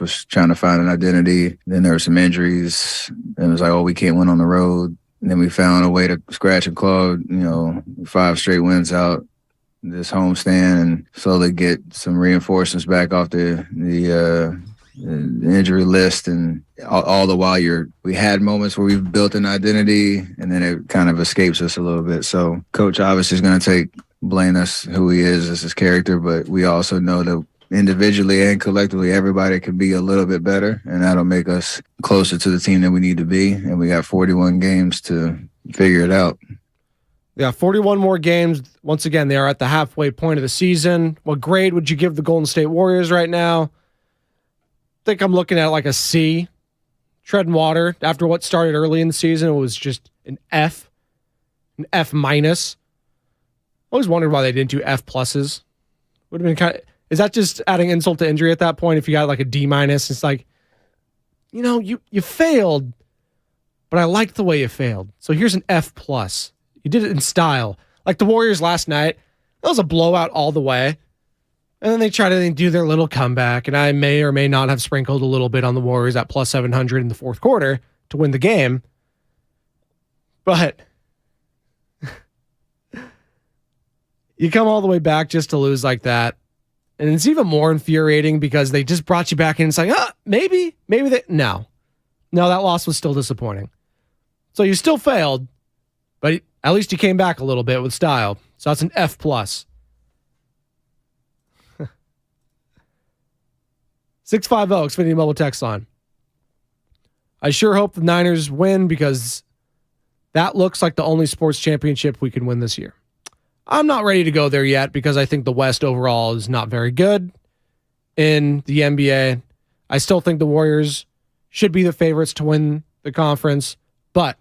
was trying to find an identity. Then there were some injuries. And it was like, oh, we can't win on the road. And then we found a way to scratch and claw, 5 straight wins out this homestand and slowly get some reinforcements back off the injury list. And all the while we had moments where we've built an identity and then it kind of escapes us a little bit. So coach obviously is going to blame us who he is as his character, but we also know that individually and collectively, everybody can be a little bit better, and that'll make us closer to the team that we need to be. And we got 41 games to figure it out. Yeah, 41 more games. Once again, they are at the halfway point of the season. What grade would you give the Golden State Warriors right now? I think I'm looking at like a C. Treading water. After what started early in the season, it was just an F minus. I always wondered why they didn't do F pluses. Would have been is that just adding insult to injury at that point? If you got like a D minus, it's like, you failed, but I liked the way you failed. So here's an F plus. You did it in style. Like the Warriors last night, that was a blowout all the way. And then they try to do their little comeback, and I may or may not have sprinkled a little bit on the Warriors at plus 700 in the fourth quarter to win the game. But you come all the way back just to lose like that. And it's even more infuriating because they just brought you back in and it's like, maybe they... No, that loss was still disappointing. So you still failed, but at least you came back a little bit with style. So that's an F plus. 650 Xfinity Mobile text line. I sure hope the Niners win because that looks like the only sports championship we can win this year. I'm not ready to go there yet because I think the West overall is not very good in the NBA. I still think the Warriors should be the favorites to win the conference, but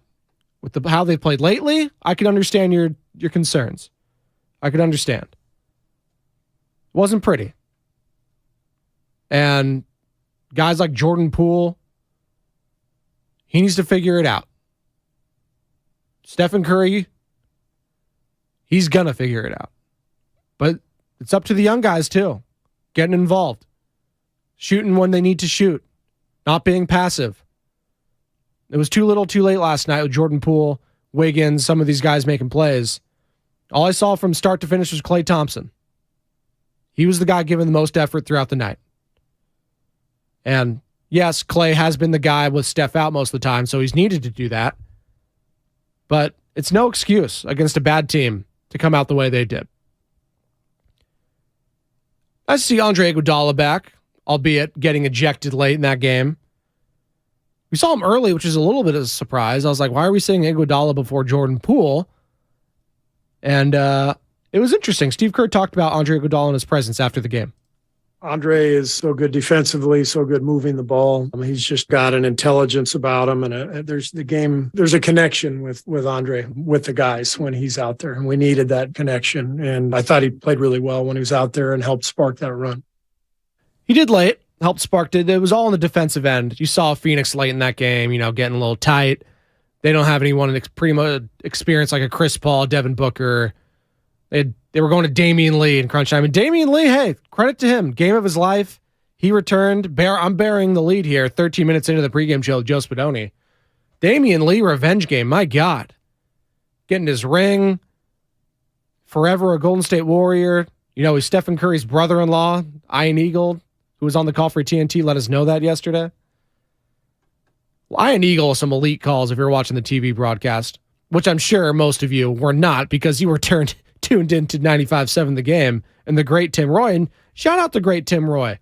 with how they've played lately, I can understand your concerns. I could understand. It wasn't pretty. And guys like Jordan Poole, he needs to figure it out. Stephen Curry, he's going to figure it out. But it's up to the young guys, too. Getting involved. Shooting when they need to shoot. Not being passive. It was too little too late last night with Jordan Poole, Wiggins, some of these guys making plays. All I saw from start to finish was Klay Thompson. He was the guy giving the most effort throughout the night. And yes, Klay has been the guy with Steph out most of the time, so he's needed to do that. But it's no excuse against a bad team to come out the way they did. I see Andre Iguodala back, albeit getting ejected late in that game. We saw him early, which is a little bit of a surprise. I was like, why are we seeing Iguodala before Jordan Poole? And it was interesting. Steve Kerr talked about Andre Iguodala and his presence after the game. Andre is so good defensively, so good moving the ball. He's just got an intelligence about him, and there's a connection with Andre, with the guys when he's out there, and we needed that connection. And I thought he played really well when he was out there and helped spark that run. He did late, helped spark it. It was all on the defensive end. You saw Phoenix late in that game, getting a little tight. They don't have anyone pretty much experience like a Chris Paul, Devin Booker. They were going to Damian Lee in crunch time. And Damian Lee, hey, credit to him. Game of his life. He returned. I'm bearing the lead here 13 minutes into the pregame show with Joe Spadoni. Damian Lee revenge game. My God. Getting his ring. Forever a Golden State Warrior. He's Stephen Curry's brother-in-law, Ian Eagle, who was on the call for TNT, let us know that yesterday. Well, Ian Eagle, some elite calls if you're watching the TV broadcast, which I'm sure most of you were not because you were tuned into 95.7 The Game and the great Tim Roy. And shout out the great Tim Roy,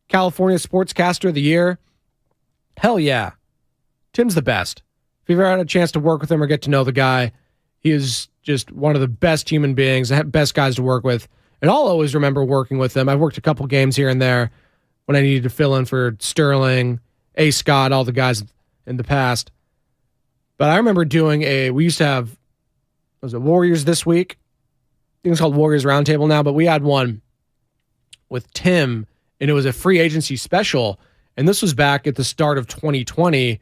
California Sportscaster of the Year. Hell yeah. Tim's the best. If you've ever had a chance to work with him or get to know the guy, he is just one of the best human beings, the best guys to work with. And I'll always remember working with him. I've worked a couple games here and there when I needed to fill in for Sterling, A. Scott, all the guys in the past. But I remember we used to have, was it Warriors This Week? I think it's called Warriors Roundtable now, but we had one with Tim, and it was a free agency special. And this was back at the start of 2020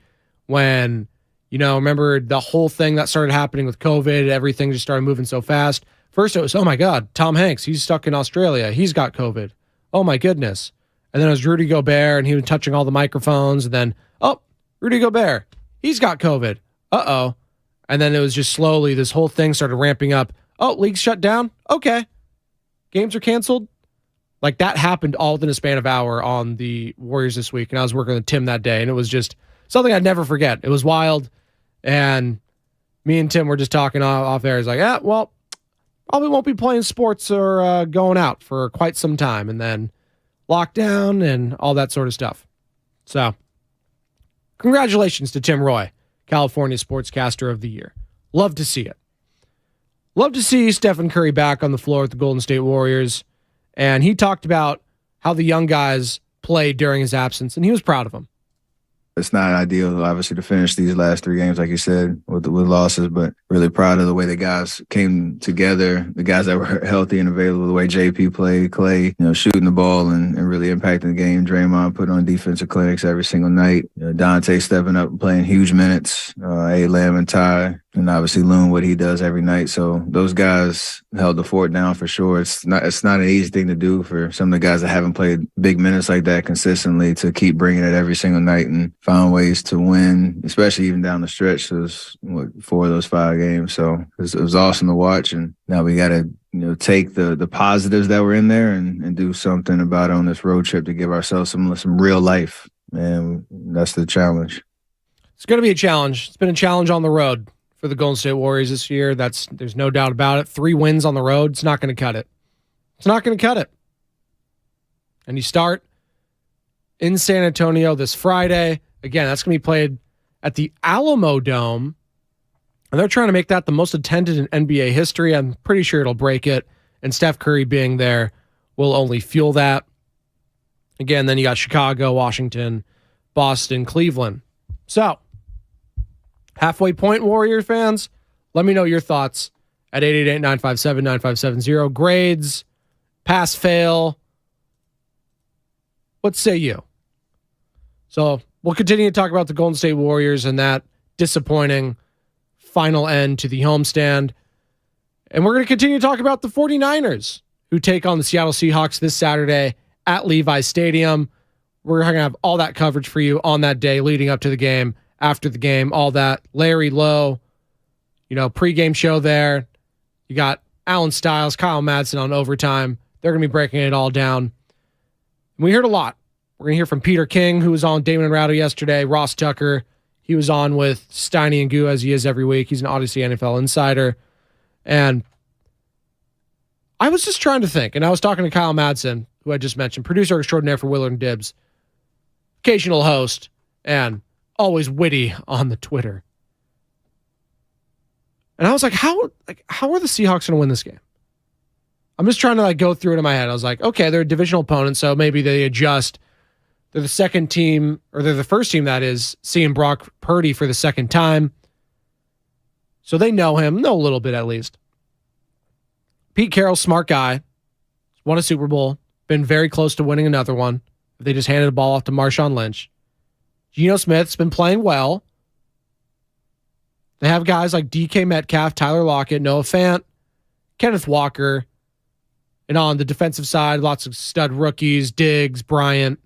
when, remember the whole thing that started happening with COVID, everything just started moving so fast. First it was, oh my God, Tom Hanks, he's stuck in Australia. He's got COVID. Oh my goodness. And then it was Rudy Gobert, and he was touching all the microphones. And then, oh, Rudy Gobert, he's got COVID. Uh-oh. And then it was just slowly, this whole thing started ramping up. Oh, league's shut down? Okay. Games are canceled? Like, that happened all within a span of an hour on the Warriors this week. And I was working with Tim that day, and it was just something I'd never forget. It was wild. And me and Tim were just talking off air. He's like, yeah, well, probably won't be playing sports or going out for quite some time. And then lockdown and all that sort of stuff. So, congratulations to Tim Roy, California Sportscaster of the Year. Love to see it. Love to see Stephen Curry back on the floor with the Golden State Warriors. And he talked about how the young guys played during his absence, and he was proud of them. It's not ideal, obviously, to finish these last 3 games, like you said, with losses, but really proud of the way the guys came together, the guys that were healthy and available, the way JP played, Clay, shooting the ball and really impacting the game. Draymond put on defensive clinics every single night. Dante stepping up and playing huge minutes. Lamb and Ty, and obviously Loon, what he does every night. So those guys held the fort down for sure. It's not an easy thing to do for some of the guys that haven't played big minutes like that consistently to keep bringing it every single night and find ways to win, especially even down the stretch. So it was 4 of those 5 games. So it was awesome to watch. And now we got to take the positives that were in there and do something about it on this road trip to give ourselves some real life. And that's the challenge. It's going to be a challenge. It's been a challenge on the road for the Golden State Warriors this year. There's no doubt about it. 3 wins on the road. It's not going to cut it. It's not going to cut it. And you start in San Antonio this Friday. Again, that's going to be played at the Alamo Dome. And they're trying to make that the most attended in NBA history. I'm pretty sure it'll break it. And Steph Curry being there will only fuel that. Again, then you got Chicago, Washington, Boston, Cleveland. So, halfway point, Warrior fans, let me know your thoughts at 888-957-9570. Grades, pass, fail. What say you? So we'll continue to talk about the Golden State Warriors and that disappointing final end to the homestand. And we're going to continue to talk about the 49ers, who take on the Seattle Seahawks this Saturday at Levi's Stadium. We're going to have all that coverage for you on that day leading up to the game, after the game, all that. Larry Lowe, pregame show there. You got Alan Stiles, Kyle Madsen on overtime. They're going to be breaking it all down. And we heard a lot. We're going to hear from Peter King, who was on Damon and Rowdy yesterday. Ross Tucker, he was on with Steiny and Goo, as he is every week. He's an Odyssey NFL insider. And I was just trying to think, and I was talking to Kyle Madsen, who I just mentioned, producer extraordinaire for Willard and Dibbs, occasional host, and always witty on the Twitter. And I was like, how are the Seahawks going to win this game? I'm just trying to go through it in my head. I was like, okay, they're a divisional opponent, so maybe they adjust. They're the second team, or they're the first team that is seeing Brock Purdy for the second time. So they know him, know a little bit at least. Pete Carroll, smart guy, won a Super Bowl, been very close to winning another one. They just handed the ball off to Marshawn Lynch. Geno Smith's been playing well. They have guys like DK Metcalf, Tyler Lockett, Noah Fant, Kenneth Walker. And on the defensive side, lots of stud rookies, Diggs, Bryant,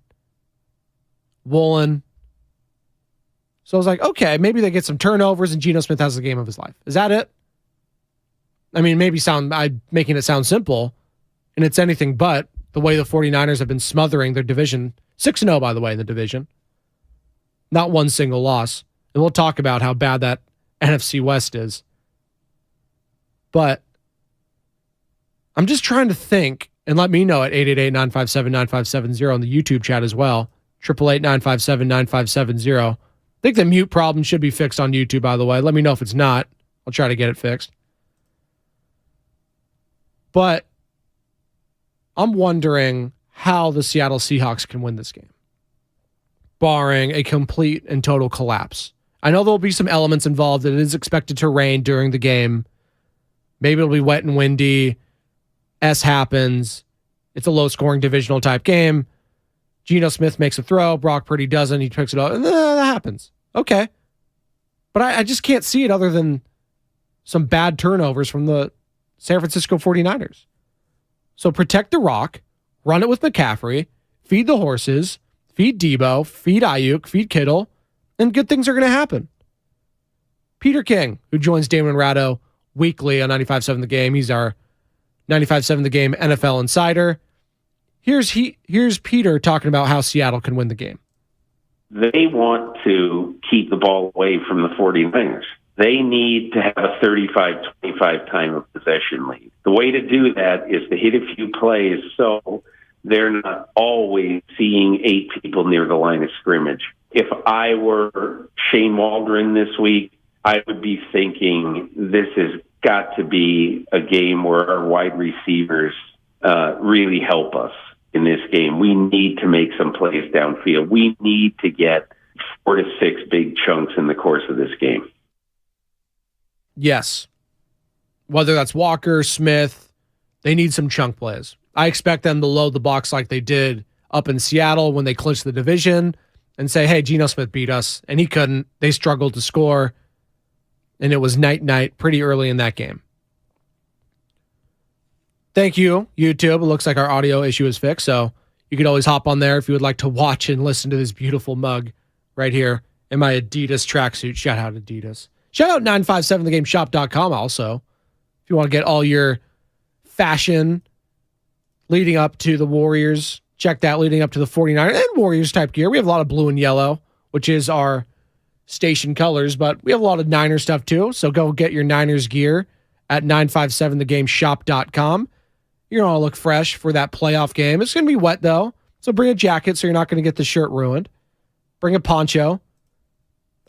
Woolen. So I was like, okay, maybe they get some turnovers and Geno Smith has the game of his life. Is that it? I mean, I'm making it sound simple, and it's anything but the way the 49ers have been smothering their division. 6-0, by the way, in the division. Not one single loss. And we'll talk about how bad that NFC West is. But I'm just trying to think, and let me know at 888-957-9570 on the YouTube chat as well. 888-957-9570. I think the mute problem should be fixed on YouTube, by the way. Let me know if it's not. I'll try to get it fixed. But I'm wondering how the Seattle Seahawks can win this game, barring a complete and total collapse. I know there'll be some elements involved. It is expected to rain during the game. Maybe it'll be wet and windy. S happens. It's a low-scoring divisional type game. Geno Smith makes a throw. Brock Purdy doesn't. He picks it up. And that happens. Okay. But I just can't see it other than some bad turnovers from the San Francisco 49ers. So protect the rock. Run it with McCaffrey. feed the horses, feed Debo, feed Ayuk, feed Kittle, and good things are going to happen. Peter King, who joins Damon Ratto weekly on 95.7 The Game. He's our 95.7 The Game NFL insider. Here's Peter talking about how Seattle can win the game. They want to keep the ball away from the 49ers. They need to have a 35-25 time of possession lead. The way to do that is to hit a few plays so they're not always seeing 8 people near the line of scrimmage. If I were Shane Waldron this week, I would be thinking this has got to be a game where our wide receivers really help us in this game. We need to make some plays downfield. We need to get 4 to 6 big chunks in the course of this game. Yes. Whether that's Walker, Smith, they need some chunk plays. I expect them to load the box like they did up in Seattle when they clinched the division and say, hey, Geno Smith beat us, and he couldn't. They struggled to score, and it was night pretty early in that game. Thank you, YouTube. It looks like our audio issue is fixed, so you could always hop on there if you would like to watch and listen to this beautiful mug right here in my Adidas tracksuit. Shout out Adidas. Shout out 957thegame.shop.com also. If you want to get all your fashion leading up to the Warriors, check that leading up to the 49ers and Warriors type gear. We have a lot of blue and yellow, which is our station colors, but we have a lot of Niners stuff too. So go get your Niners gear at 957thegame.shop.com. You're going to look fresh for that playoff game. It's going to be wet though, so bring a jacket so you're not going to get the shirt ruined. Bring a poncho.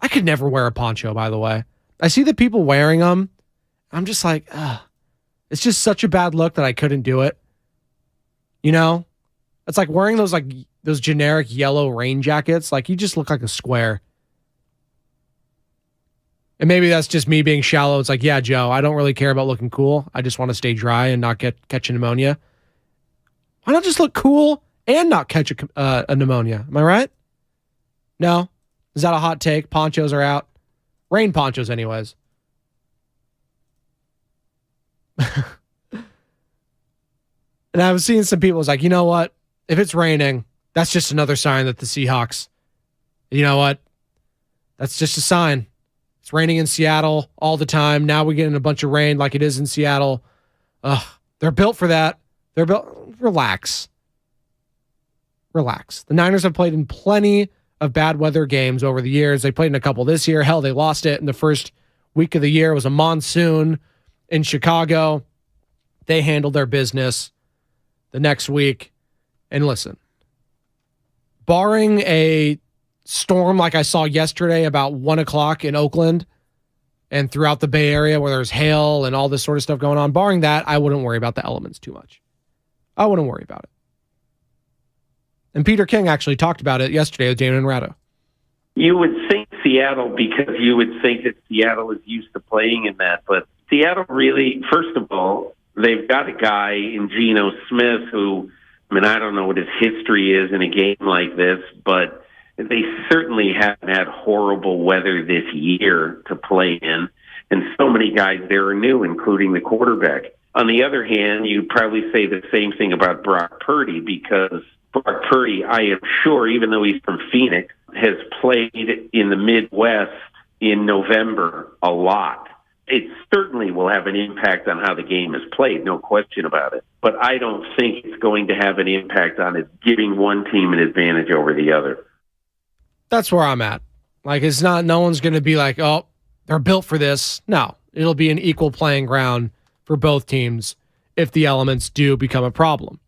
I could never wear a poncho, by the way. I see the people wearing them. I'm just like, ugh. It's just such a bad look that I couldn't do it. You know? It's like wearing those generic yellow rain jackets. Like, you just look like a square. And maybe that's just me being shallow. It's like, yeah, Joe, I don't really care about looking cool. I just want to stay dry and not catch a pneumonia. Why not just look cool and not catch a pneumonia? Am I right? No? Is that a hot take? Ponchos are out. Rain ponchos, anyways. And I was seeing some people was like, you know what? If it's raining, that's just another sign that the Seahawks, you know what? That's just a sign. It's raining in Seattle all the time. Now we're getting a bunch of rain like it is in Seattle. They're built for that. They're built. Relax. The Niners have played in plenty of bad weather games over the years. They played in a couple this year. Hell, they lost it in the first week of the year. It was a monsoon in Chicago. They handled their business the next week. And listen, barring a storm like I saw yesterday about 1 o'clock in Oakland and throughout the Bay Area where there's hail and all this sort of stuff going on, barring that, I wouldn't worry about the elements too much. I wouldn't worry about it. And Peter King actually talked about it yesterday with Damon and Ratto. You would think Seattle, because you would think that Seattle is used to playing in that. But Seattle really, first of all, they've got a guy in Geno Smith who, I mean, I don't know what his history is in a game like this, but they certainly haven't had horrible weather this year to play in. And so many guys there are new, including the quarterback. On the other hand, you'd probably say the same thing about Brock Purdy, because Brock Purdy, I am sure, even though he's from Phoenix, has played in the Midwest in November a lot. It certainly will have an impact on how the game is played, no question about it. But I don't think it's going to have an impact on it giving one team an advantage over the other. That's where I'm at. Like, it's not, no one's going to be like, oh, they're built for this. No, it'll be an equal playing ground for both teams if the elements do become a problem.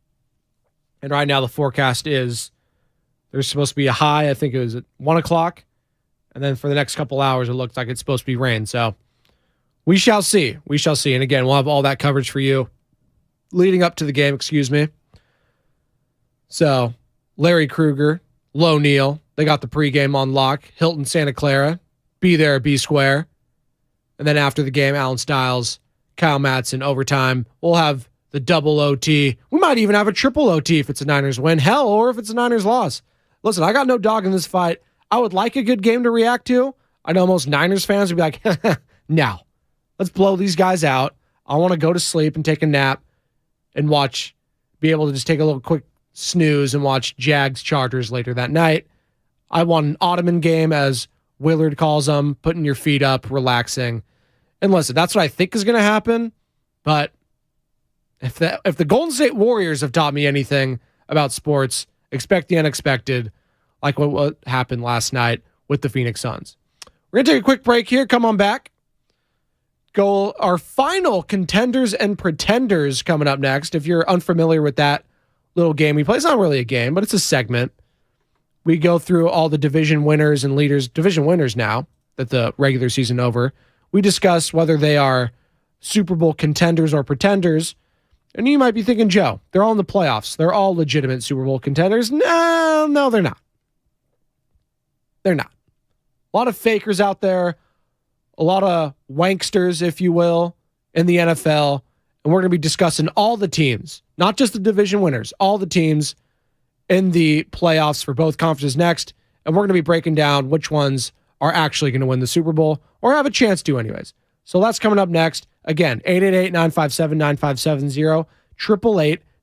And right now the forecast is there's supposed to be a high, I think it was at 1 o'clock. And then for the next couple hours, it looks like it's supposed to be rain. So we shall see. We shall see. And again, we'll have all that coverage for you leading up to the game, excuse me. So Larry Krueger, Low Neal, they got the pregame on lock. Hilton Santa Clara, be there, be square. And then after the game, Alan Stiles, Kyle Madsen, overtime. We'll have the double OT. We might even have a triple OT if it's a Niners win. Hell, or if it's a Niners loss. Listen, I got no dog in this fight. I would like a good game to react to. I know most Niners fans would be like, no, let's blow these guys out. I want to go to sleep and take a nap and watch, be able to just take a little quick snooze and watch Jags Chargers later that night. I want an Ottoman game, as Willard calls them, putting your feet up, relaxing. And listen, that's what I think is going to happen. But if the Golden State Warriors have taught me anything about sports, expect the unexpected, like what happened last night with the Phoenix Suns. We're going to take a quick break here. Come on back. Go our final contenders and pretenders coming up next. If you're unfamiliar with that little game we play, it's not really a game, but it's a segment. We go through all the division winners and leaders, division winners now that the regular season over. We discuss whether they are Super Bowl contenders or pretenders. And you might be thinking, Joe, they're all in the playoffs. They're all legitimate Super Bowl contenders. No, they're not. They're not. A lot of fakers out there, a lot of wanksters, if you will, in the NFL. And we're going to be discussing all the teams, not just the division winners, all the teams in the playoffs for both conferences next. And we're going to be breaking down which ones are actually going to win the Super Bowl or have a chance to anyways. So that's coming up next. Again, 888-957-9570,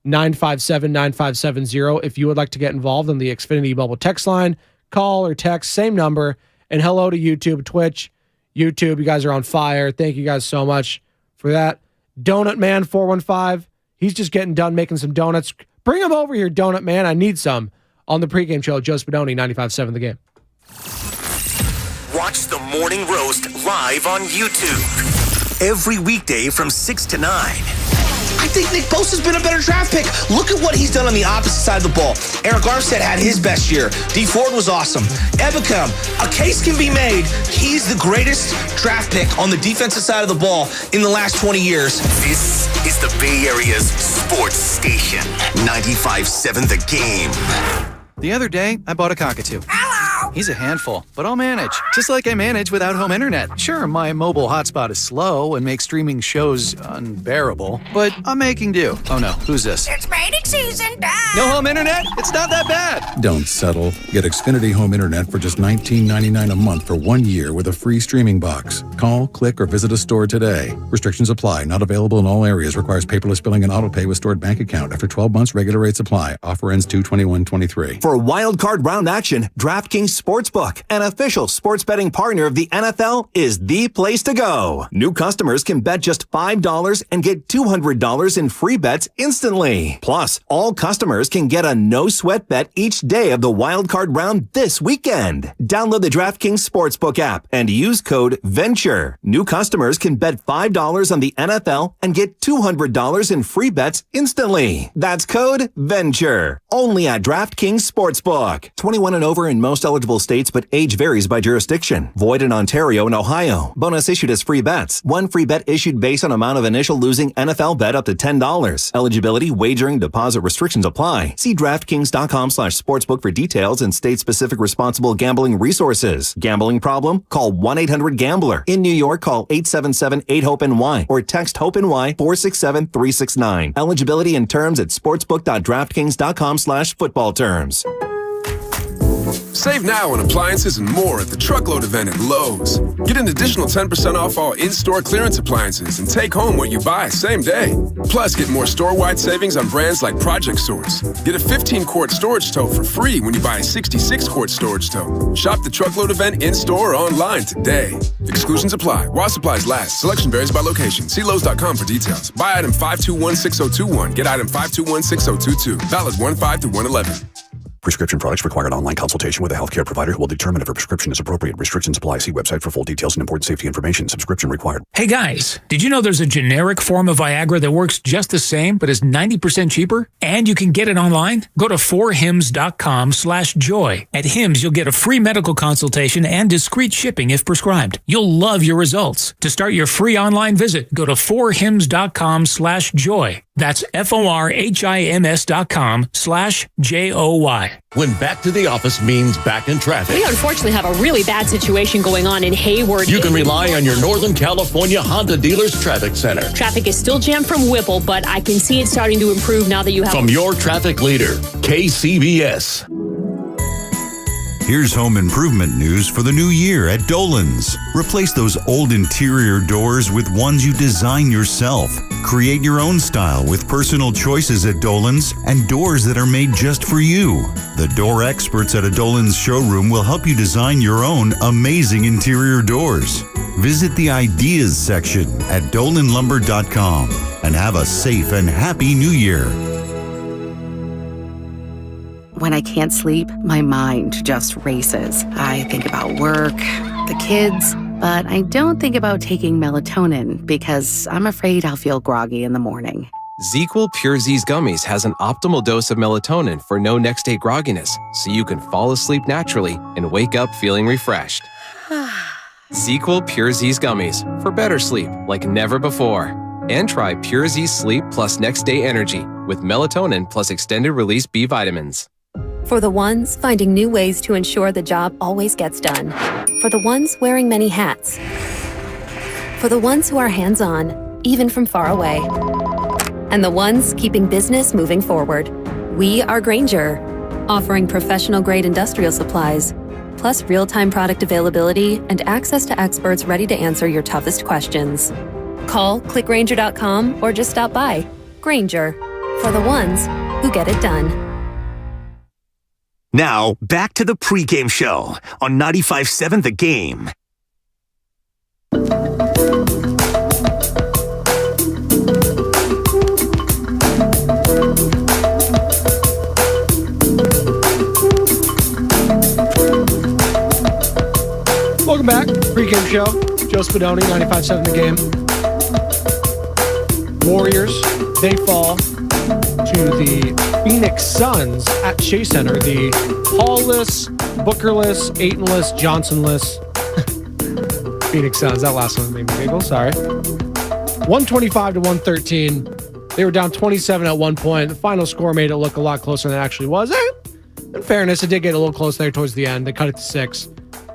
888-957-9570. If you would like to get involved in the Xfinity Bubble text line, call or text, same number. And hello to YouTube, Twitch, YouTube. You guys are on fire. Thank you guys so much for that. Donut Man 415. He's just getting done making some donuts. Bring him over here, Donut Man. I need some on the pregame show. Joe Spadoni, 95.7 The Game. Watch the Morning Roast live on YouTube every weekday from 6 to 9. I think Nick Bosa's been a better draft pick. Look at what he's done on the opposite side of the ball. Eric Armstead had his best year. D Ford was awesome. Ebicam, a case can be made. He's the greatest draft pick on the defensive side of the ball in the last 20 years. This is the Bay Area's sports station, 95.7 The Game. The other day, I bought a cockatoo. Hello! He's a handful, but I'll manage. Just like I manage without home internet. Sure, my mobile hotspot is slow and makes streaming shows unbearable, but I'm making do. Oh no, who's this? It's mating season, Dad! No home internet? It's not that bad! Don't settle. Get Xfinity Home Internet for just $19.99 a month for 1 year with a free streaming box. Call, click, or visit a store today. Restrictions apply. Not available in all areas. Requires paperless billing and autopay with stored bank account. After 12 months, regular rates apply. Offer ends 2/21/23. For wild card round action, DraftKings Sportsbook, an official sports betting partner of the NFL, is the place to go. New customers can bet just $5 and get $200 in free bets instantly. Plus, all customers can get a no-sweat bet each day of the wild card round this weekend. Download the DraftKings Sportsbook app and use code VENTURE. New customers can bet $5 on the NFL and get $200 in free bets instantly. That's code VENTURE. Only at DraftKings Sportsbook. 21 and over in most eligible states, but age varies by jurisdiction. Void in Ontario and Ohio. Bonus issued as free bets. One free bet issued based on amount of initial losing NFL bet up to $10. Eligibility, wagering, deposit restrictions apply. See DraftKings.com/sportsbook for details and state-specific responsible gambling resources. Gambling problem? Call 1-800-GAMBLER. In New York, call 877-8-HOPE-NY or text HOPE-NY 467-369. Eligibility and terms at sportsbook.draftkings.com/football terms. Save now on appliances and more at the Truckload event at Lowe's. Get an additional 10% off all in-store clearance appliances and take home what you buy same day. Plus, get more store-wide savings on brands like Project Source. Get a 15-quart storage tote for free when you buy a 66-quart storage tote. Shop the Truckload event in-store or online today. Exclusions apply. While supplies last. Selection varies by location. See Lowe's.com for details. Buy item 5216021. Get item 5216022. Valid 1/5-1/11. Prescription products require an online consultation with a healthcare provider who will determine if a prescription is appropriate. Restrictions apply. See website for full details and important safety information. Subscription required. Hey guys, did you know there's a generic form of Viagra that works just the same but is 90% cheaper? And you can get it online? Go to 4hims.com/joy. At Hims, you'll get a free medical consultation and discreet shipping if prescribed. You'll love your results. To start your free online visit, go to 4hims.com/joy. That's FORHIMS.com/JOY. When back to the office means back in traffic. We unfortunately have a really bad situation going on in Hayward. You can rely on your Northern California Honda Dealers Traffic Center. Traffic is still jammed from Whipple, but I can see it starting to improve now that you have... From your traffic leader, KCBS. Here's home improvement news for the new year at Dolan's. Replace those old interior doors with ones you design yourself. Create your own style with personal choices at Dolan's and doors that are made just for you. The door experts at a Dolan's showroom will help you design your own amazing interior doors. Visit the ideas section at dolanlumber.com and have a safe and happy new year. When I can't sleep, my mind just races. I think about work, the kids, but I don't think about taking melatonin because I'm afraid I'll feel groggy in the morning. ZzzQuil Pure Z's Gummies has an optimal dose of melatonin for no next-day grogginess, so you can fall asleep naturally and wake up feeling refreshed. ZzzQuil Pure Z's Gummies for better sleep like never before. And try Pure Z Sleep plus Next Day Energy with melatonin plus extended release B vitamins. For the ones finding new ways to ensure the job always gets done. For the ones wearing many hats. For the ones who are hands-on, even from far away. And the ones keeping business moving forward. We are Grainger, offering professional-grade industrial supplies, plus real-time product availability and access to experts ready to answer your toughest questions. Call, clickgrainger.com, or just stop by. Grainger, for the ones who get it done. Now, back to the pregame show on 95.7 The Game. Welcome back. Pregame show. Joe Spadoni, 95.7 The Game. Warriors, they fall to the Phoenix Suns at Chase Center. The Paul-less, Booker-less, Ayton-less, Johnson-less Phoenix Suns. That last one made me giggle. Sorry. 125 to 113. They were down 27 at one point. The final score made it look a lot closer than it actually was. In fairness, it did get a little close there towards the end. They cut it to 6.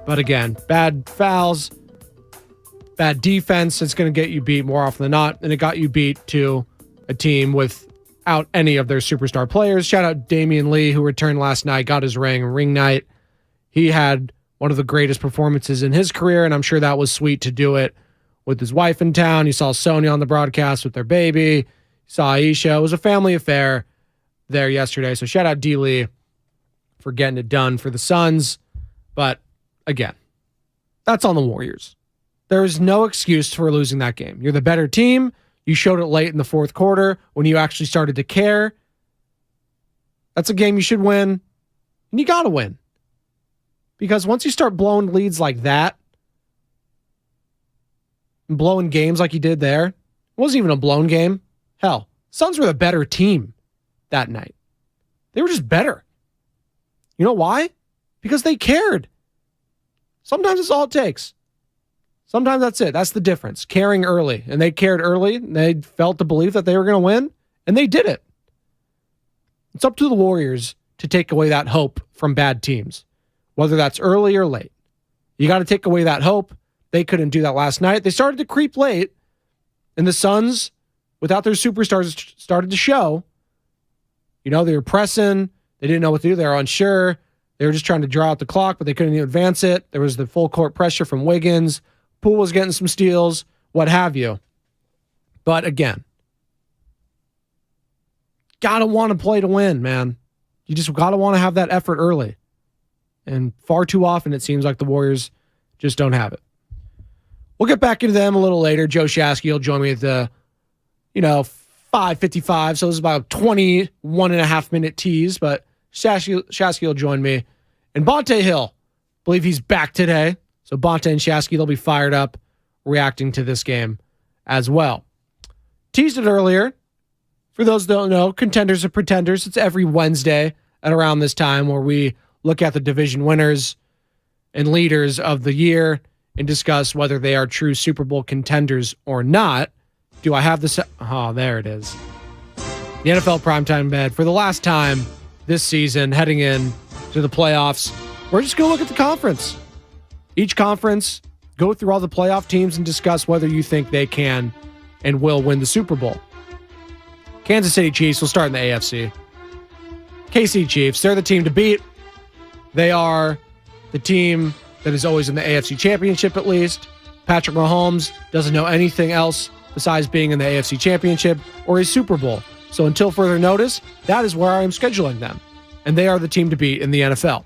But again, bad fouls, bad defense. It's going to get you beat more often than not. And it got you beat to a team without any of their superstar players. Shout out Damian Lee, who returned last night, got his ring night. He had one of the greatest performances in his career, and I'm sure that was sweet to do it with his wife in town. You saw Sonya on the broadcast with their baby. You saw Aisha. It was a family affair there yesterday. So shout out D. Lee for getting it done for the Suns. But again, that's on the Warriors. There is no excuse for losing that game. You're the better team. You showed it late in the fourth quarter when you actually started to care. That's a game you should win, and you got to win. Because once you start blowing leads like that, and blowing games like you did there, it wasn't even a blown game. Hell, Suns were the better team that night. They were just better. You know why? Because they cared. Sometimes it's all it takes. Sometimes that's it. That's the difference. Caring early. And they cared early. And they felt the belief that they were going to win. And they did it. It's up to the Warriors to take away that hope from bad teams. Whether that's early or late. You got to take away that hope. They couldn't do that last night. They started to creep late. And the Suns, without their superstars, started to show. You know, they were pressing. They didn't know what to do. They were unsure. They were just trying to draw out the clock, but they couldn't even advance it. There was the full court pressure from Wiggins. Poole was getting some steals, what have you. But again, gotta want to play to win, man. You just gotta want to have that effort early. And far too often, it seems like the Warriors just don't have it. We'll get back into them a little later. Joe Shasky will join me at the, 5:55. So this is about a 21.5-minute tease, but Shasky will join me. And Bonte Hill, believe he's back today. So Bonte and Shasky, they'll be fired up reacting to this game as well. Teased it earlier. For those that don't know, Contenders or Pretenders, it's every Wednesday at around this time where we look at the division winners and leaders of the year and discuss whether they are true Super Bowl contenders or not. Do I have this? Oh, there it is. The NFL primetime bed for the last time this season, heading in to the playoffs. We're just going to look at the conference. Each conference, go through all the playoff teams and discuss whether you think they can and will win the Super Bowl. Kansas City Chiefs will start in the AFC. KC Chiefs, they're the team to beat. They are the team that is always in the AFC Championship at least. Patrick Mahomes doesn't know anything else besides being in the AFC Championship or a Super Bowl. So until further notice, that is where I am scheduling them. And they are the team to beat in the NFL.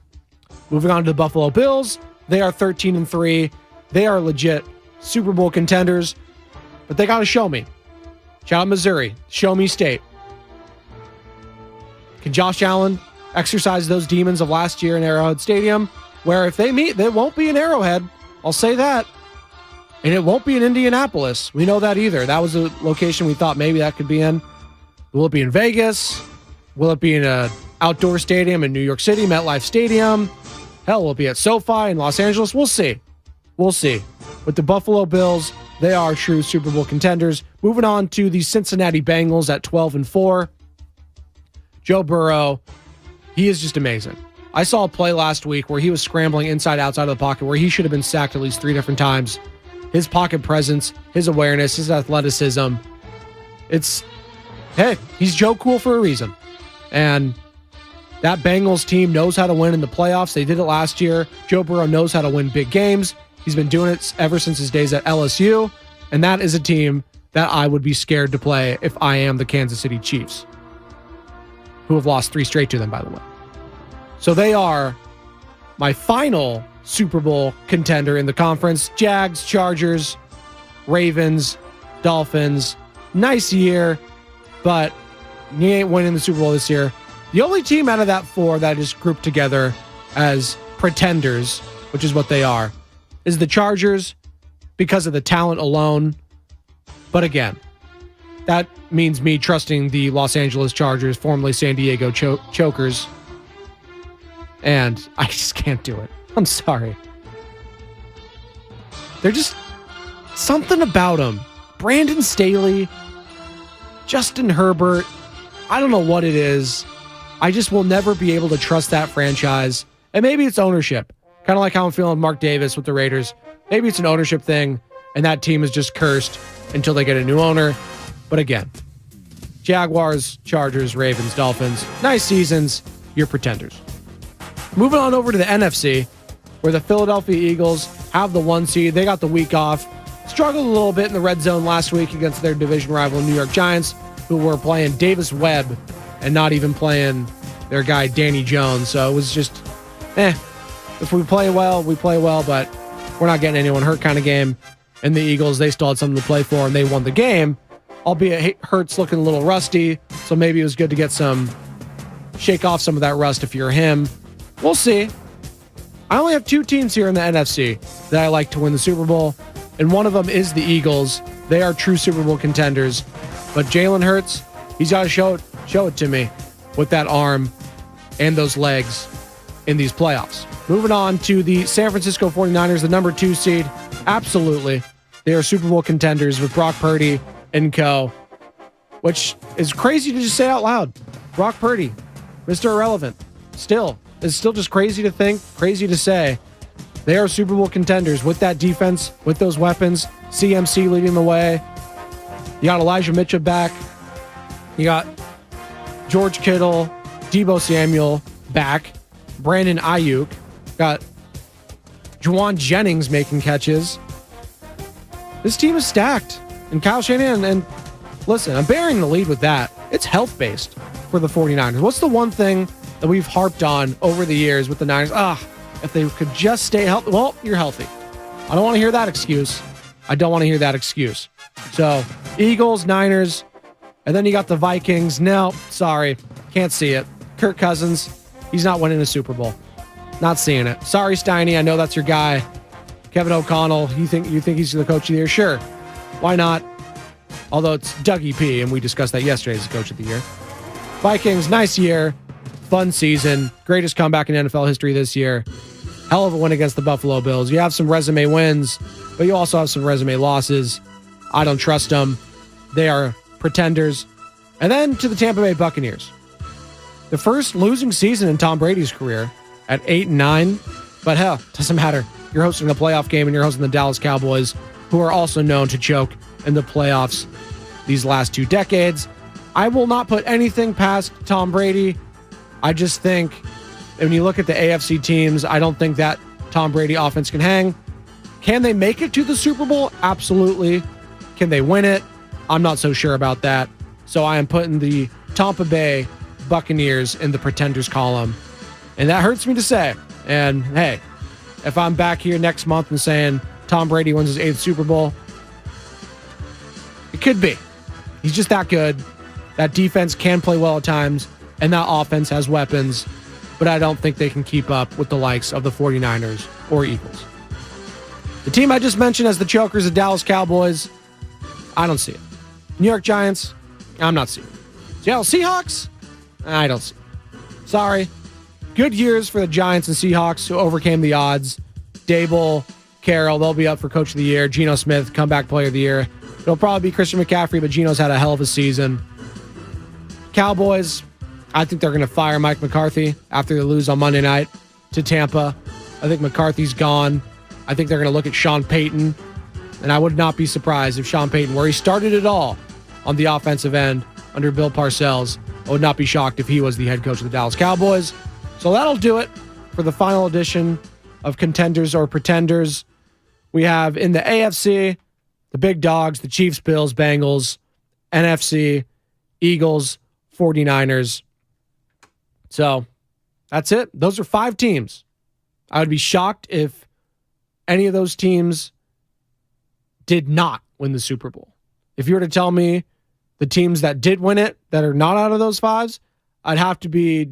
Moving on to the Buffalo Bills, they are 13-3. They are legit Super Bowl contenders, but they got to show me. Shout out Missouri, show me state. Can Josh Allen exercise those demons of last year in Arrowhead Stadium, where if they meet, they won't be in Arrowhead. I'll say that. And it won't be in Indianapolis. We know that either. That was a location we thought maybe that could be in. Will it be in Vegas? Will it be in an outdoor stadium in New York City, MetLife Stadium? Hell, will it be at SoFi in Los Angeles? We'll see. We'll see. With the Buffalo Bills, they are true Super Bowl contenders. Moving on to the Cincinnati Bengals at 12-4. Joe Burrow, he is just amazing. I saw a play last week where he was scrambling inside, outside of the pocket, where he should have been sacked at least 3 different times. His pocket presence, his awareness, his athleticism. He's Joe Cool for a reason. And that Bengals team knows how to win in the playoffs. They did it last year. Joe Burrow knows how to win big games. He's been doing it ever since his days at LSU. And that is a team that I would be scared to play if I am the Kansas City Chiefs, who have lost 3 straight to them, by the way. So they are my final Super Bowl contender in the conference. Jags, Chargers, Ravens, Dolphins. Nice year, but you ain't winning the Super Bowl this year. The only team out of that 4 that is grouped together as pretenders, which is what they are, is the Chargers because of the talent alone. But again, that means me trusting the Los Angeles Chargers, formerly San Diego Chokers. And I just can't do it. I'm sorry. They're just something about them. Brandon Staley, Justin Herbert. I don't know what it is. I just will never be able to trust that franchise. And maybe it's ownership. Kind of like how I'm feeling with Mark Davis with the Raiders. Maybe it's an ownership thing, and that team is just cursed until they get a new owner. But again, Jaguars, Chargers, Ravens, Dolphins. Nice seasons. You're pretenders. Moving on over to the NFC, where the Philadelphia Eagles have the 1 seed. They got the week off. Struggled a little bit in the red zone last week against their division rival New York Giants, who were playing Davis Webb and not even playing their guy Danny Jones. So it was just, if we play well, we play well, but we're not getting anyone hurt kind of game. And the Eagles, they still had something to play for, and they won the game. Albeit Hurts looking a little rusty, so maybe it was good to shake off some of that rust if you're him. We'll see. I only have 2 teams here in the NFC that I like to win the Super Bowl, and one of them is the Eagles. They are true Super Bowl contenders. But Jalen Hurts, he's got to show it to me with that arm and those legs in these playoffs. Moving on to the San Francisco 49ers, the number 2 seed. Absolutely. They are Super Bowl contenders with Brock Purdy and co, which is crazy to just say out loud. Brock Purdy, Mr. Irrelevant. It's still just crazy to think, crazy to say. They are Super Bowl contenders with that defense, with those weapons. CMC leading the way. You got Elijah Mitchell back. You got George Kittle, Deebo Samuel back. Brandon Ayuk. Got Juwan Jennings making catches. This team is stacked. And Kyle Shanahan, and listen, I'm bearing the lead with that. It's health-based for the 49ers. What's the one thing that we've harped on over the years with the Niners? If they could just stay healthy. Well, you're healthy. I don't want to hear that excuse. So, Eagles, Niners, and then you got the Vikings. No, sorry. Can't see it. Kirk Cousins, he's not winning a Super Bowl. Not seeing it. Sorry, Steiny. I know that's your guy. Kevin O'Connell, you think he's the coach of the year? Sure. Why not? Although it's Dougie P, and we discussed that yesterday as the coach of the year. Vikings, nice year. Fun season. Greatest comeback in NFL history this year. Hell of a win against the Buffalo Bills. You have some resume wins, but you also have some resume losses. I don't trust them. They are pretenders. And then to the Tampa Bay Buccaneers. The first losing season in Tom Brady's career at 8-9. But hell, doesn't matter. You're hosting a playoff game and you're hosting the Dallas Cowboys, who are also known to choke in the playoffs these last 2 decades. I will not put anything past Tom Brady. I just think when you look at the AFC teams, I don't think that Tom Brady offense can hang. Can they make it to the Super Bowl? Absolutely. Can they win it? I'm not so sure about that. So I am putting the Tampa Bay Buccaneers in the pretenders column. And that hurts me to say. And hey, if I'm back here next month and saying Tom Brady wins his 8th Super Bowl, it could be. He's just that good. That defense can play well at times, and that offense has weapons, but I don't think they can keep up with the likes of the 49ers or Eagles. The team I just mentioned as the chokers, the Dallas Cowboys, I don't see it. New York Giants, I'm not seeing it. Seattle Seahawks, I don't see it. Sorry. Good years for the Giants and Seahawks who overcame the odds. Dable, Carroll, they'll be up for Coach of the Year. Geno Smith, Comeback Player of the Year. It'll probably be Christian McCaffrey, but Geno's had a hell of a season. Cowboys, I think they're going to fire Mike McCarthy after they lose on Monday night to Tampa. I think McCarthy's gone. I think they're going to look at Sean Payton, and I would not be surprised if Sean Payton, where he started it all on the offensive end under Bill Parcells, I would not be shocked if he was the head coach of the Dallas Cowboys. So that'll do it for the final edition of Contenders or Pretenders. We have in the AFC, the big dogs, the Chiefs, Bills, Bengals, NFC, Eagles, 49ers. So that's it. Those are 5 teams. I would be shocked if any of those teams did not win the Super Bowl. If you were to tell me the teams that did win it that are not out of those 5s, I'd have to be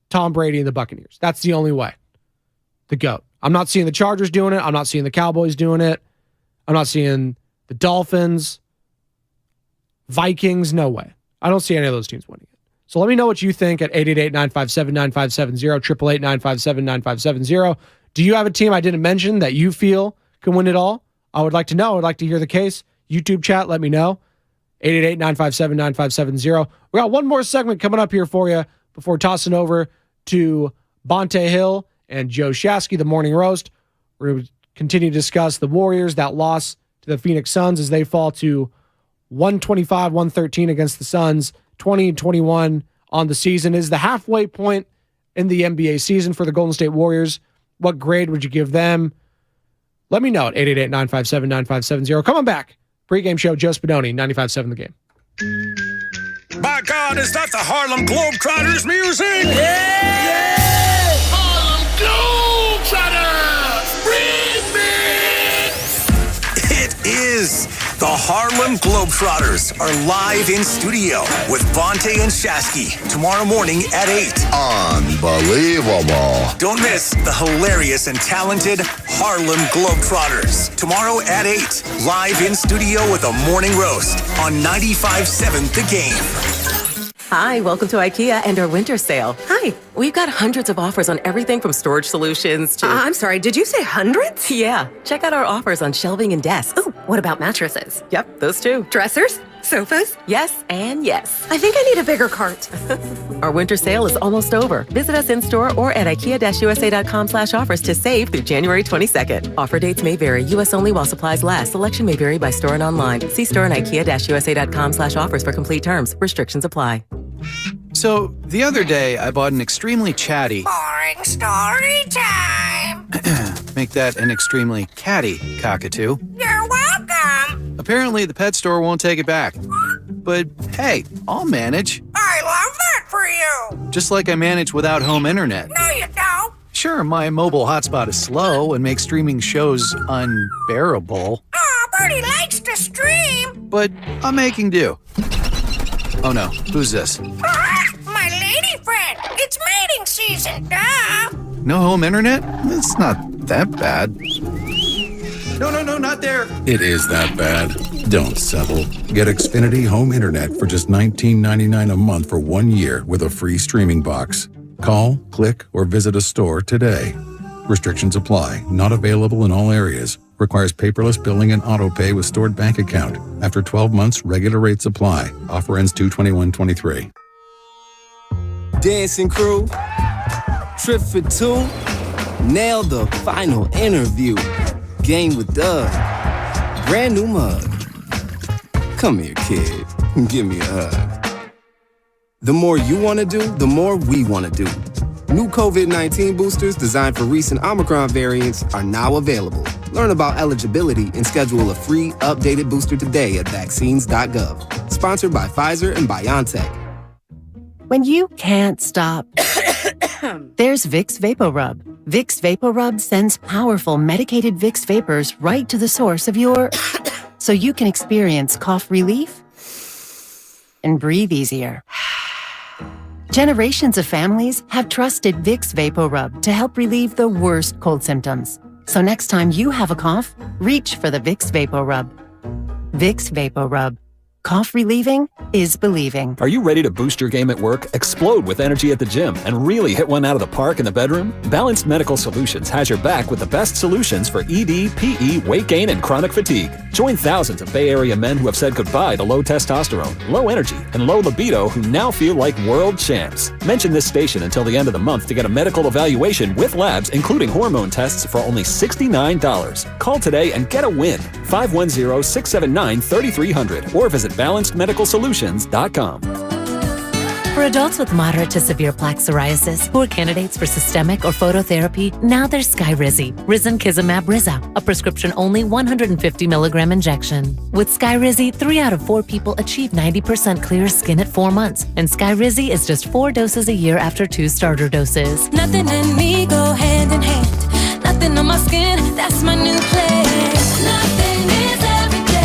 Tom Brady and the Buccaneers. That's the only way. The GOAT. I'm not seeing the Chargers doing it. I'm not seeing the Cowboys doing it. I'm not seeing the Dolphins, Vikings. No way. I don't see any of those teams winning it. So let me know what you think at 888-957-9570, 888-957-9570. Do you have a team I didn't mention that you feel can win it all? I would like to know. I'd like to hear the case. YouTube chat, let me know. 888-957-9570. We got one more segment coming up here for you before tossing over to Bonte Hill and Joe Shasky, the Morning Roast. We're going to continue to discuss the Warriors, that loss to the Phoenix Suns as they fall to 125-113 against the Suns, 20-21 on the season. Is the halfway point in the NBA season for the Golden State Warriors. What grade would you give them? Let me know at 888-957-9570. Coming back, pregame show, Joe Spadoni, 95.7 The Game. By God, is that the Harlem Globetrotters music? Yeah! Harlem Globetrotters! Remix! It is. The Harlem Globetrotters are live in studio with Bonte and Shasky tomorrow morning at 8. Unbelievable. Don't miss the hilarious and talented Harlem Globetrotters tomorrow at 8. Live in studio with a morning roast on 95.7 The Game. Hi, welcome to IKEA and our winter sale. Hi. We've got hundreds of offers on everything from storage solutions to... I'm sorry, did you say hundreds? Yeah. Check out our offers on shelving and desks. Ooh, what about mattresses? Yep, those too. Dressers? Sofas? Yes and yes. I think I need a bigger cart. Our winter sale is almost over. Visit us in-store or at IKEA-USA.com/offers to save through January 22nd. Offer dates may vary. U.S. only while supplies last. Selection may vary by store and online. See store and IKEA-USA.com/offers for complete terms. Restrictions apply. So, the other day, I bought an extremely chatty... Boring story time. Make that an extremely catty cockatoo. You're welcome. Apparently, the pet store won't take it back. But, hey, I'll manage. I love that for you. Just like I manage without home internet. No, you don't. Sure, my mobile hotspot is slow and makes streaming shows unbearable. Oh, Bertie likes to stream. But I'm making do. Oh no, who's this? My lady friend. It's mating season, duh. No home internet? It's not that bad. No, not there. It is that bad. Don't settle. Get Xfinity Home Internet for just $19.99 a month for 1 year with a free streaming box. Call, click, or visit a store today. Restrictions apply. Not available in all areas. Requires paperless billing and auto pay with stored bank account. After 12 months, regular rates apply. Offer ends 2/21/23. Dancing crew, trip for two, nailed the final interview. Game with Doug, brand new mug. Come here, kid, give me a hug. The more you want to do, the more we want to do. New COVID-19 boosters designed for recent Omicron variants are now available. Learn about eligibility and schedule a free, updated booster today at vaccines.gov. Sponsored by Pfizer and BioNTech. When you can't stop, there's Vicks VapoRub. Vicks VapoRub sends powerful medicated Vicks vapors right to the source of your... so you can experience cough relief and breathe easier. Generations of families have trusted Vicks VapoRub to help relieve the worst cold symptoms. So next time you have a cough, reach for the Vicks VapoRub. Vicks VapoRub. Cough relieving is believing. Are you ready to boost your game at work, explode with energy at the gym, and really hit one out of the park in the bedroom? Balanced Medical Solutions has your back with the best solutions for ED, PE, weight gain, and chronic fatigue. Join thousands of Bay Area men who have said goodbye to low testosterone, low energy, and low libido who now feel like world champs. Mention this station until the end of the month to get a medical evaluation with labs, including hormone tests, for only $69. Call today and get a win. 510-679-3300 or visit balancedmedicalsolutions.com. For adults with moderate to severe plaque psoriasis who are candidates for systemic or phototherapy, now there's Skyrizi, Risankizumab Riza, a prescription-only 150 milligram injection. With Skyrizi, 3 out of 4 people achieve 90% clear skin at 4 months, and Skyrizi is just 4 doses a year after 2 starter doses. Nothing and me go hand in hand. Nothing on my skin, that's my new plan. Nothing is every day.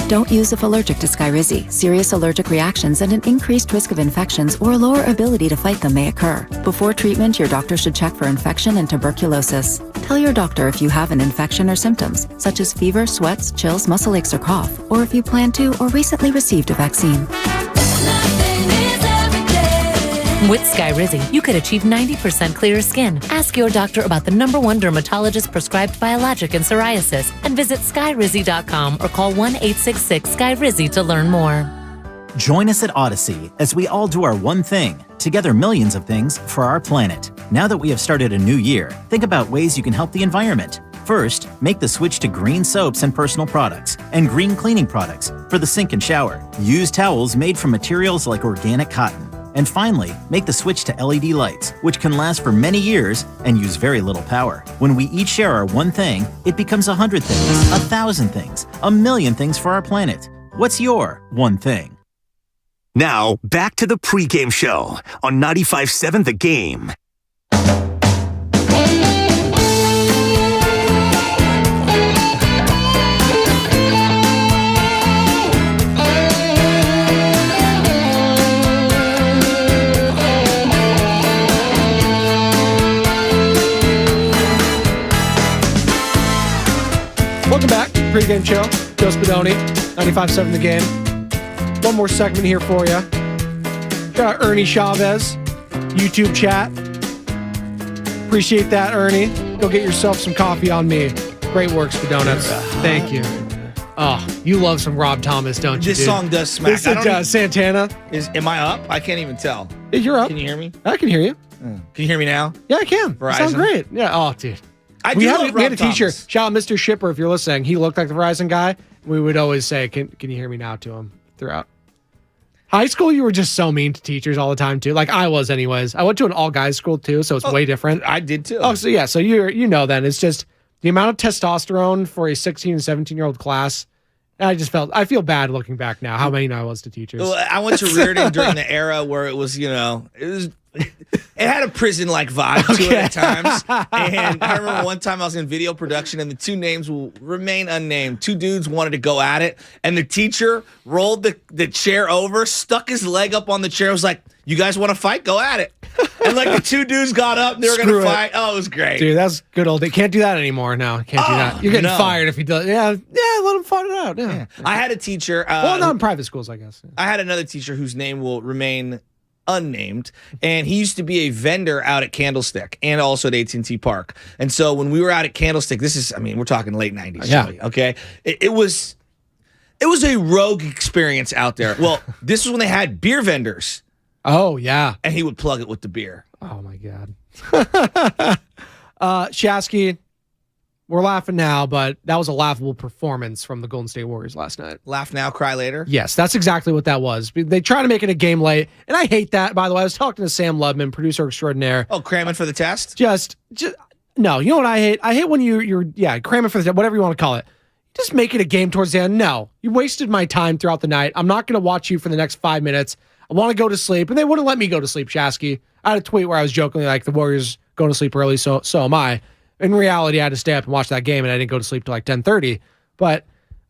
Don't use if allergic to Skyrizi. Serious allergic reactions and an increased risk of infections or a lower ability to fight them may occur. Before treatment, your doctor should check for infection and tuberculosis. Tell your doctor if you have an infection or symptoms, such as fever, sweats, chills, muscle aches, or cough, or if you plan to or recently received a vaccine. With Skyrizi, you could achieve 90% clearer skin. Ask your doctor about the #1 dermatologist prescribed biologic in psoriasis and visit skyrizi.com or call 1-866-SKYRIZI to learn more. Join us at Odyssey as we all do our one thing, together millions of things for our planet. Now that we have started a new year, think about ways you can help the environment. First, make the switch to green soaps and personal products and green cleaning products for the sink and shower. Use towels made from materials like organic cotton. And finally, make the switch to LED lights, which can last for many years and use very little power. When we each share our one thing, it becomes 100 things, 1,000 things, 1,000,000 things for our planet. What's your one thing? Now, back to the pregame show on 95.7 The Game. Welcome back. Pregame show. Joe Spadoni, 95.7 The Game. One more segment here for you. Got Ernie Chavez, YouTube chat. Appreciate that, Ernie. Go get yourself some coffee on me. Great work, Spadonuts. Thank you. Oh, you love some Rob Thomas, don't you? This song does smack. This is Santana. Am I up? I can't even tell. You're up. Can you hear me? I can hear you. Can you hear me now? Yeah, I can. Verizon? Sounds great. Yeah. Oh, dude. We had a teacher, shout out Mr. Shipper if you're listening. He looked like the Verizon guy. We would always say, can you hear me now to him throughout. High school, you were just so mean to teachers all the time too. Like I was anyways. I went to an all-guys school too, so it's way different. I did too. Oh, so yeah. So then. It's just the amount of testosterone for a 16 and 17-year-old class. I feel bad looking back now, how mean I was to teachers. Well, I went to Reardon during the era where it was, it had a prison-like vibe to it at times. And I remember one time I was in video production, and the 2 names will remain unnamed. 2 dudes wanted to go at it, and the teacher rolled the chair over, stuck his leg up on the chair, was like, "You guys want to fight? Go at it." And like the 2 dudes got up, and they were going to fight. Oh, it was great. Dude, that's good old day. Can't do that anymore now. Can't do that. You're getting fired if he does. Yeah, let him fight it out. Yeah. I had a teacher. Well, not in private schools, I guess. I had another teacher whose name will remain unnamed, and he used to be a vendor out at Candlestick and also at AT&T Park. And so when we were out at Candlestick, we're talking late 90s. Yeah. Really, okay. It was a rogue experience out there. Well, this was when they had beer vendors. Oh, yeah. And he would plug it with the beer. Oh, my God. Shasky, we're laughing now, but that was a laughable performance from the Golden State Warriors last night. Laugh now, cry later. Yes, that's exactly what that was. They try to make it a game late, and I hate that. By the way, I was talking to Sam Lubman, producer extraordinaire. Oh, cramming for the test? Just no. You know what I hate? I hate when you're cramming for the test, whatever you want to call it. Just make it a game towards the end. No, you wasted my time throughout the night. I'm not going to watch you for the next 5 minutes. I want to go to sleep, and they wouldn't let me go to sleep, Shasky. I had a tweet where I was jokingly like, the Warriors going to sleep early, so am I. In reality, I had to stay up and watch that game, and I didn't go to sleep till like 10:30. But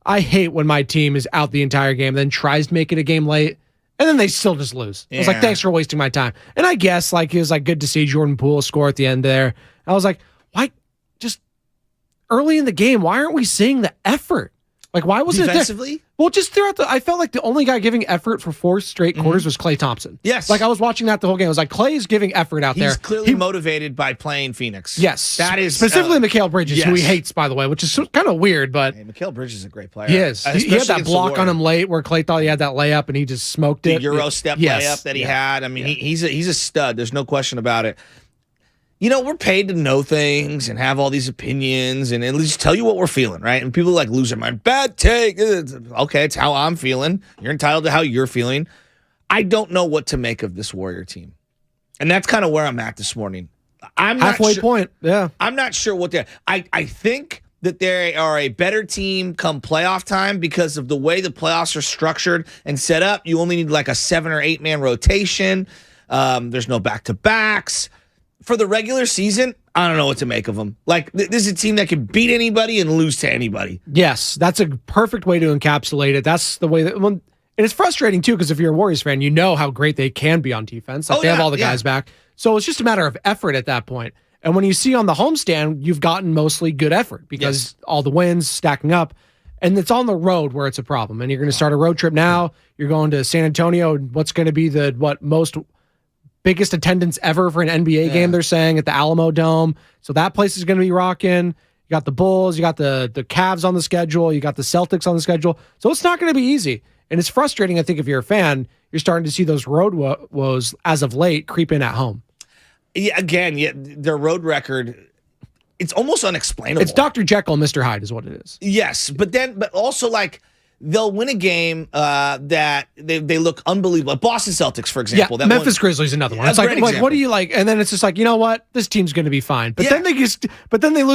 I hate when my team is out the entire game, then tries to make it a game late, and then they still just lose. I was like, thanks for wasting my time. And I guess like it was like good to see Jordan Poole score at the end there. I was like, why just early in the game, why aren't we seeing the effort? Like, why wasn't defensively? it there? Well, just throughout I felt like the only guy giving effort for 4 straight quarters was Klay Thompson. Yes. Like, I was watching that the whole game. I was like, Klay is giving effort out there. He's clearly motivated by playing Phoenix. Yes. That is specifically Mikal Bridges, who he hates, by the way, which is kind of weird, but hey, Mikal Bridges is a great player. He is. He had that block on him late where Klay thought he had that layup and he just smoked it. The Euro step layup that he had. I mean, he's a stud. There's no question about it. You know, we're paid to know things and have all these opinions and at least tell you what we're feeling, right? And people like lose their mind. Bad take. Okay, it's how I'm feeling. You're entitled to how you're feeling. I don't know what to make of this Warrior team. And that's kind of where I'm at this morning. I'm not halfway point. Yeah. I'm not sure what they're. I think that they are a better team come playoff time because of the way the playoffs are structured and set up. You only need like a 7 or 8 man rotation. There's no back-to-backs. For the regular season, I don't know what to make of them. Like, this is a team that can beat anybody and lose to anybody. Yes, that's a perfect way to encapsulate it. That's the way that, and it's frustrating too, because if you're a Warriors fan, you know how great they can be on defense. Like, they have all the guys back. So it's just a matter of effort at that point. And when you see on the homestand, you've gotten mostly good effort because all the wins stacking up. And it's on the road where it's a problem. And you're going to start a road trip now. You're going to San Antonio, what's going to be the most biggest attendance ever for an NBA game, they're saying, at the Alamo Dome. So that place is going to be rocking. You got the Bulls, you got the Cavs on the schedule, you got the Celtics on the schedule. So it's not going to be easy. And it's frustrating, I think, if you're a fan, you're starting to see those road woes as of late creep in at home. Yeah, again, their road record, it's almost unexplainable. It's Dr. Jekyll and Mr. Hyde is what it is. Yes, but also like they'll win a game that they look unbelievable. Boston Celtics, for example. Yeah, Memphis Grizzlies, another one. It's like what do you like? And then it's just like, you know what? This team's going to be fine. But then they lose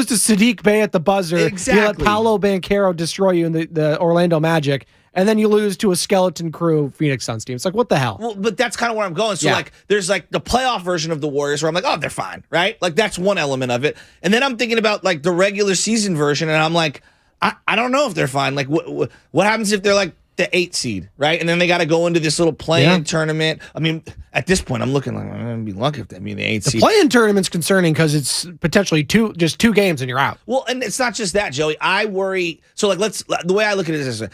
to Sadiq Bey at the buzzer. Exactly. You let Paolo Banchero destroy you in the Orlando Magic. And then you lose to a skeleton crew Phoenix Suns team. It's like, what the hell? Well, but that's kind of where I'm going. So, like, there's like the playoff version of the Warriors where I'm like, oh, they're fine, right? Like, that's one element of it. And then I'm thinking about like the regular season version, and I'm like, I don't know if they're fine. Like, what happens if they're like the 8th seed, right? And then they got to go into this little play-in tournament. I mean, at this point, I'm looking like I'm going to be lucky if they mean the 8th seed. The play-in tournament's concerning because it's potentially just two games and you're out. Well, and it's not just that, Joey. I worry. So, like, the way I look at it is this.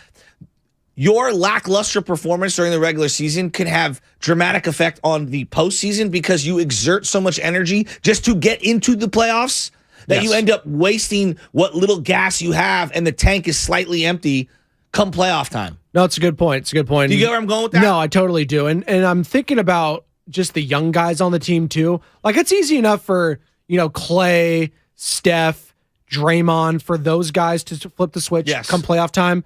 Your lackluster performance during the regular season can have dramatic effect on the postseason because you exert so much energy just to get into the playoffs that you end up wasting what little gas you have, and the tank is slightly empty come playoff time. No, it's a good point. It's a good point. Do you get where I'm going with that? No, I totally do. And I'm thinking about just the young guys on the team too. Like, it's easy enough for, Klay, Steph, Draymond, for those guys to flip the switch come playoff time.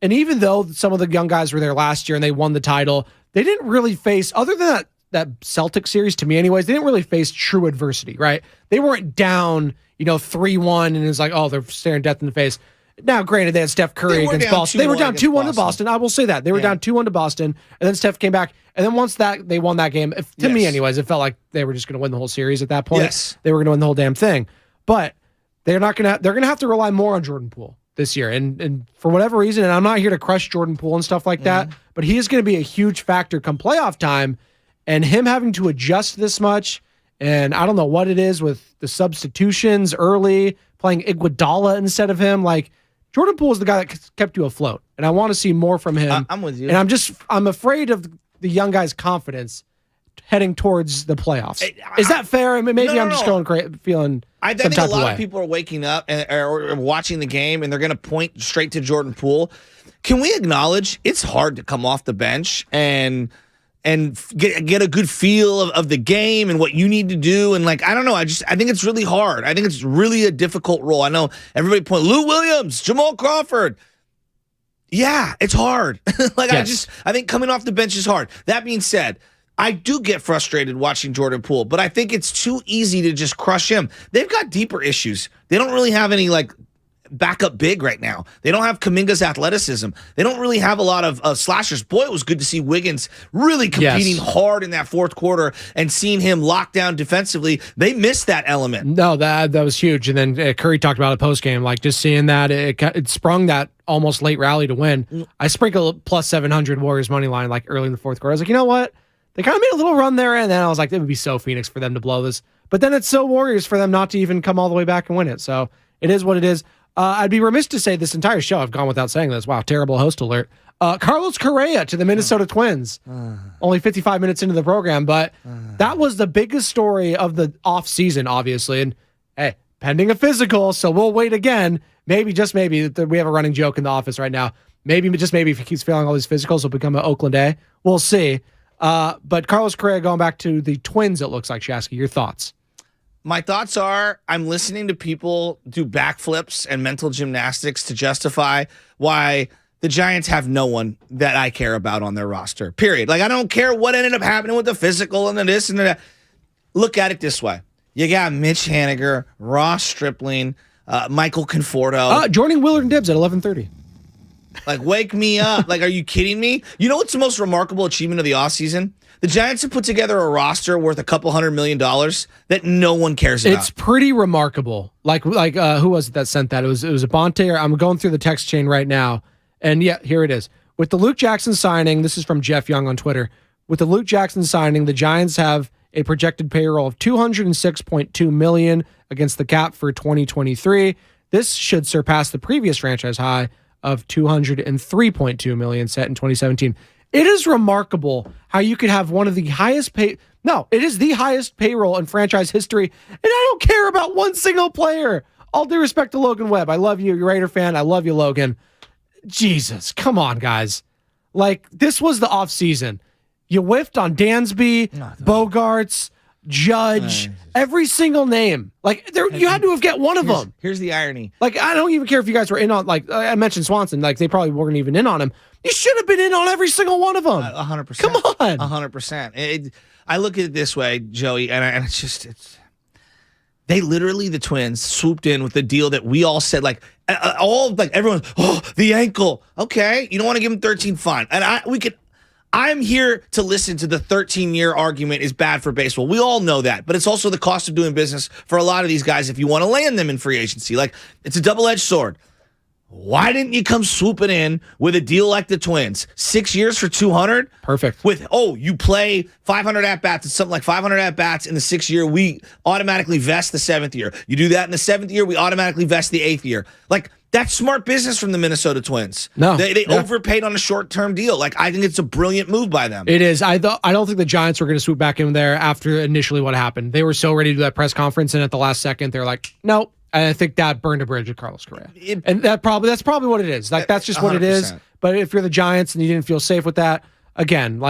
And even though some of the young guys were there last year and they won the title, they didn't really face, other than that Celtic series, to me anyways, they didn't really face true adversity, right? They weren't down, 3-1 and it's like, oh, they're staring death in the face. Now, granted, they had Steph Curry against Boston. They were down 2-1 to Boston. I will say that. They were down 2-1 to Boston, and then Steph came back. And then once they won that game, to me anyways, it felt like they were just going to win the whole series at that point. Yes. They were going to win the whole damn thing. But they're going to have to rely more on Jordan Poole this year. And for whatever reason, and I'm not here to crush Jordan Poole and stuff like that, but he is going to be a huge factor come playoff time, and him having to adjust this much, and I don't know what it is with the substitutions early, playing Iguodala instead of him. Like, Jordan Poole is the guy that kept you afloat, and I want to see more from him. I'm with you. And I'm afraid of the young guy's confidence heading towards the playoffs. Is that fair? I mean, maybe I'm just going crazy, feeling I think a lot of people are waking up or watching the game, and they're going to point straight to Jordan Poole. Can we acknowledge it's hard to come off the bench and get a good feel of the game and what you need to do. And like, I don't know. I think it's really hard. I think it's really a difficult role. I know everybody Lou Williams, Jamal Crawford. Yeah, it's hard. Yes. I think coming off the bench is hard. That being said, I do get frustrated watching Jordan Poole, but I think it's too easy to just crush him. They've got deeper issues. They don't really have any backup big right now. They don't have Kuminga's athleticism. They don't really have a lot of slashers. Boy, it was good to see Wiggins really competing hard in that fourth quarter and seeing him lock down defensively. They missed that element. No, that was huge. And then Curry talked about it post-game, just seeing that it sprung that almost late rally to win. I sprinkled plus 700 Warriors money line early in the fourth quarter. I was like, you know what? They kind of made a little run there, and then I was like, it would be so Phoenix for them to blow this. But then it's so Warriors for them not to even come all the way back and win it. So it is what it is. I'd be remiss to say this entire show, I've gone without saying this. Wow, terrible host alert. Carlos Correa to the Minnesota Twins. Only 55 minutes into the program, but that was the biggest story of the offseason, obviously. And hey, pending a physical, so we'll wait again. Maybe, just maybe, we have a running joke in the office right now. Maybe, just maybe, if he keeps failing all these physicals, he'll become an Oakland A. We'll see. But Carlos Correa going back to the Twins, it looks like. Shasky, your thoughts? My thoughts are I'm listening to people do backflips and mental gymnastics to justify why the Giants have no one that I care about on their roster, period. I don't care what ended up happening with the physical and the this and that. Look at it this way. You got Mitch Haniger, Ross Stripling, Michael Conforto. Joining Willard and Dibbs at 11:30. Wake me up. Are you kidding me? You know what's the most remarkable achievement of the offseason? The Giants have put together a roster worth a couple $100 million that no one cares about. It's pretty remarkable. Who was it that sent that? It was a Bonte. I'm going through the text chain right now, and yeah, here it is. With the Luke Jackson signing, this is from Jeff Young on Twitter. With the Luke Jackson signing, the Giants have a projected payroll of $206.2 million against the cap for 2023. This should surpass the previous franchise high of $203.2 million set in 2017. It is remarkable how you could have one of the highest it is the highest payroll in franchise history, and I don't care about one single player. All due respect to Logan Webb. I love you. You're a Raider fan. I love you, Logan. Jesus, come on, guys. This was the offseason. You whiffed on Dansby, Bogarts, Judge, every single name. You had to have get one of them. Here's the irony. I don't even care if you guys were in on, I mentioned Swanson. They probably weren't even in on him. You should have been in on every single one of them. 100%. Come on. 100%. I look at it this way, Joey, and they literally, the Twins, swooped in with the deal that we all said, everyone, the ankle. Okay, you don't want to give him 13, fine. And I'm here to listen to the 13-year argument is bad for baseball. We all know that, but it's also the cost of doing business for a lot of these guys if you want to land them in free agency. It's a double-edged sword. Why didn't you come swooping in with a deal like the Twins? 6 years for $200? Perfect. With, you play 500 at-bats. It's something like 500 at-bats in the 6th year. We automatically vest the 7th year. You do that in the 7th year, we automatically vest the 8th year. That's smart business from the Minnesota Twins. No. They overpaid on a short-term deal. I think it's a brilliant move by them. It is. I don't think the Giants were going to swoop back in there after initially what happened. They were so ready to do that press conference, and at the last second, they're like, nope. And I think that burned a bridge with Carlos Correa. And that's probably what it is. That's just 100%. What it is. But if you're the Giants and you didn't feel safe with that, again,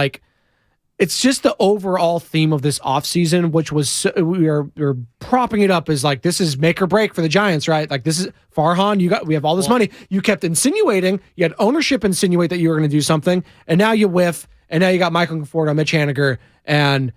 it's just the overall theme of this offseason, which was we're propping it up as this is make or break for the Giants, right? This is Farhan, we have all this money. You kept insinuating, you had ownership insinuate that you were going to do something, and now you whiff, and now you got Michael Conforto, Mitch Haniger, and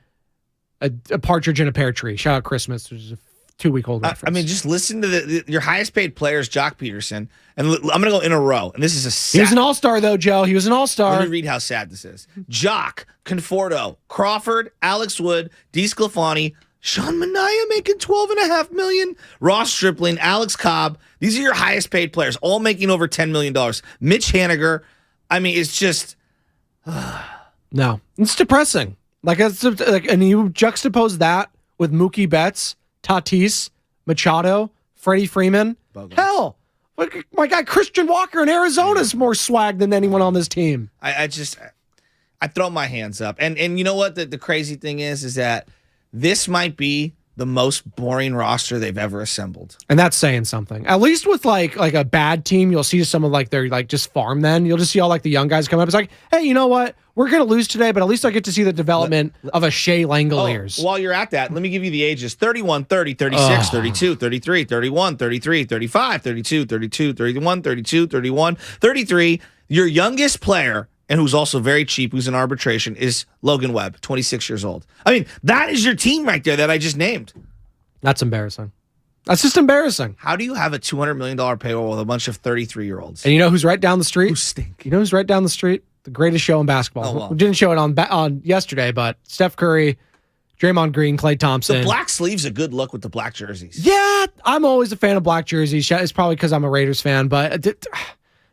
a partridge in a pear tree. Shout out Christmas, which is a 2-week-old reference. Just listen to your highest paid players, Jock Peterson, and I'm going to go in a row. And this is a sad. He was an all-star, though, Joe. He was an all-star. Let me read how sad this is. Jock, Conforto, Crawford, Alex Wood, DeSclafani, Sean Manaea making $12.5 million, Ross Stripling, Alex Cobb. These are your highest paid players, all making over $10 million. Mitch Haniger. It's just. No, it's depressing. And you juxtapose that with Mookie Betts, Tatis, Machado, Freddie Freeman. Hell, my guy Christian Walker in Arizona is more swag than anyone on this team. I throw my hands up. And you know what? The crazy thing is that this might be the most boring roster they've ever assembled. And that's saying something. At least with like a bad team, you'll see some of like their like just farm then. You'll just see all like the young guys come up. It's like, hey, you know what? We're going to lose today, but at least I get to see the development of a Shea Langoliers. While you're at that, let me give you the ages. 31, 30, 36, 32, 33, 31, 33, 35, 32, 32, 31, 32, 31, 33. Your youngest player, and who's also very cheap, who's in arbitration, is Logan Webb, 26 years old. I mean, that is your team right there that I just named. That's embarrassing. That's just embarrassing. How do you have a $200 million payroll with a bunch of 33-year-olds? And you know who's right down the street? Who stink? You know who's right down the street? The greatest show in basketball. Oh, well. We didn't show it on yesterday, but Steph Curry, Draymond Green, Klay Thompson. The black sleeve's a good look with the black jerseys. Yeah, I'm always a fan of black jerseys. It's probably because I'm a Raiders fan, but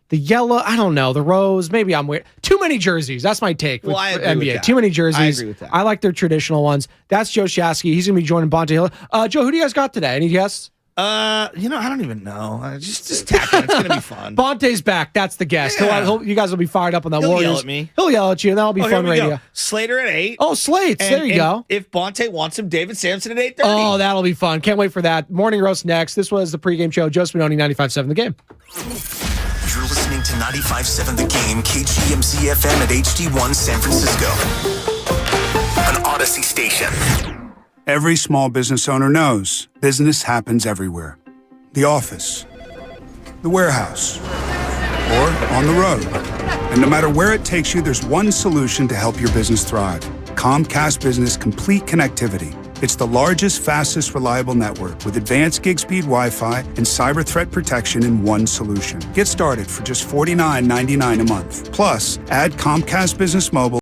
the yellow, I don't know. The rose, maybe I'm weird. Too many jerseys. That's my take with I agree NBA. with that. Too many jerseys. I agree with that. I like their traditional ones. That's Joe Shasky. He's going to be joining Bonte Hill. Joe, who do you guys got today? Any guests? I don't even know. Just tap in. It's gonna be fun. Bonte's back. That's the guest. Yeah. You guys will be fired up on that He'll Warriors. yell at me. He'll yell at you, and that'll be fun radio. Go. Slater at 8. Oh, Slates. There you go. If Bonte wants him, David Sampson at 8:30. Oh, that'll be fun. Can't wait for that. Morning roast next. This was the pregame show. Joe Spadoni, 95.7 The Game. You're listening to 95.7 The Game, KGMZ FM at HD1 San Francisco. An Odyssey station. Every small business owner knows business happens everywhere. The office, the warehouse, or on the road. And no matter where it takes you, there's one solution to help your business thrive. Comcast Business Complete Connectivity. It's the largest, fastest, reliable network with advanced gig speed Wi-Fi and cyber threat protection in one solution. Get started for just $49.99 a month. Plus, add Comcast Business Mobile